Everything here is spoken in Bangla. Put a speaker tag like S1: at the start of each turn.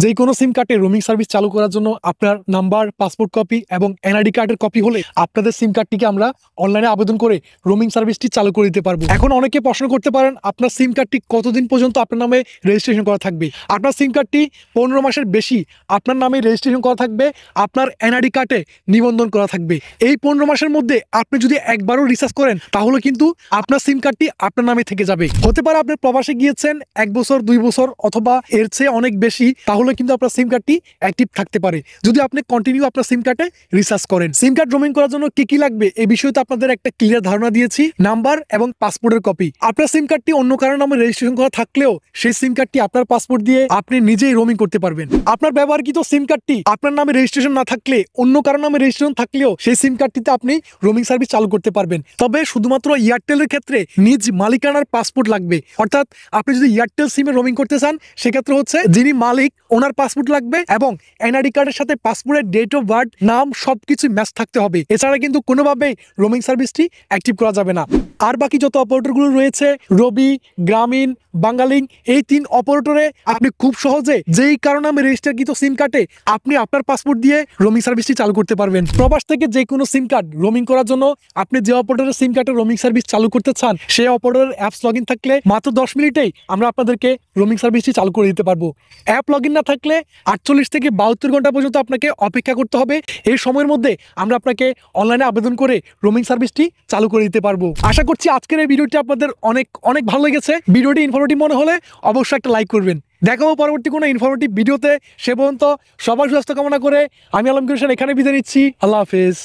S1: যে কোনো সিম কার্ডে রোমিং সার্ভিস চালু করার জন্য আপনার নাম্বার, পাসপোর্ট কপি এবং এনআইডি কার্ডের কপি হলে আপনাদের সিম কার্ডটিকে আমরা অনলাইনে আবেদন করে রোমিং সার্ভিসটি চালু করে দিতে পারবো। এখন অনেকে প্রশ্ন করতে পারেন, আপনার সিম কার্ডটি কতদিন পর্যন্ত আপনার নামে রেজিস্ট্রেশন করা থাকবে? আপনার সিম কার্ডটি 15 মাসের বেশি আপনার নামে রেজিস্ট্রেশন করা থাকবে, আপনার এনআইডি কার্ডে নিবন্ধন করা থাকবে। এই 15 মাসের মধ্যে আপনি যদি একবারও রিচার্জ করেন তাহলে কিন্তু আপনার সিম কার্ডটি আপনার নামে থেকে যাবে। হতে পারে আপনি প্রবাসে গিয়েছেন 1 বছর, 2 বছর অথবা এর চেয়ে অনেক বেশি, তাহলে কিন্তু আপনার সিম কার্ডটি অ্যাক্টিভ থাকতে পারে যদি আপনি কন্টিনিউ আপনার সিম কার্ডে রিচার্জ করেন। সিম কার্ড রোমিং করার জন্য কি কি লাগবে এই বিষয়ে তো আপনাদের একটা ক্লিয়ার ধারণা দিয়েছি। নাম্বার এবং পাসপোর্টের কপি। আপনার সিম কার্ডটি অন্য কারো নামে রেজিস্ট্রেশন করা থাকলেও সেই সিম কার্ডটি আপনার পাসপোর্ট দিয়ে আপনি নিজেই রোমিং করতে পারবেন। আপনার ব্যবহারকৃত সিম কার্ডটি আপনার নামে রেজিস্ট্রেশন না থাকলে, অন্য কারো নামে রেজিস্ট্রেশন থাকলেও সেই সিম কার্ডটিতে আপনি রোমিং সার্ভিস চালু করতে পারবেন। তবে শুধুমাত্র এয়ারটেলের ক্ষেত্রে নিজ মালিকানার পাসপোর্ট লাগবে। অর্থাৎ আপনি যদি এয়ারটেল সিমে রোমিং করতে চান সেক্ষেত্রে হচ্ছে যিনি মালিক ওনার পাসপোর্ট লাগবে এবং এনআইডি কার্ডের সাথে পাসপোর্টের ডেট অফ বার্থ, নাম সবকিছু ম্যাচ থাকতে হবে। এছাড়া কিন্তু কোনোভাবেই রোমিং সার্ভিসটি অ্যাক্টিভ করা যাবে না। আর বাকি যত অপারেটরগুলো রয়েছে, রবি, গ্রামীণ, বাংলালিংক, এই 3 অপারেটরে আপনি খুব সহজে যেই কারণে আমি রেজিস্টারকৃত সিম কার্ডে আপনি আপনার পাসপোর্ট দিয়ে রোমিং সার্ভিসটি চালু করতে পারবেন। প্রবাস থেকে যে কোনো সিম কার্ড রোমিং করার জন্য আপনি যে অপারেটরের সিম কার্ডে রোমিং সার্ভিস চালু করতে চান সেই অপারেটরের অ্যাপস লগ ইন থাকলে মাত্র 10 মিনিটেই আমরা আপনাদেরকে রোমিং সার্ভিসটি চালু করে দিতে পারবো। অ্যাপ লগ ইন না থাকলে 48 থেকে 72 ঘন্টা পর্যন্ত আপনাকে অপেক্ষা করতে হবে। এই সময়ের মধ্যে আমরা আপনাকে অনলাইনে আবেদন করে রোমিং সার্ভিসটি চালু করে দিতে পারবো। আশা করছি আজকের এই ভিডিওটি আপনাদের অনেক অনেক ভালো লেগেছে। ভিডিওটি ইনফরমেটিভ মনে হলে অবশ্যই একটা লাইক করবেন। দেখাবো পরবর্তী কোনো ইনফরমেটিভ ভিডিওতে। সে পর্যন্ত সবার সুস্বাস্থ্য কামনা করে আমি আলমগীর হোসেন এখানে বিদায় নিচ্ছি। আল্লাহ হাফেজ।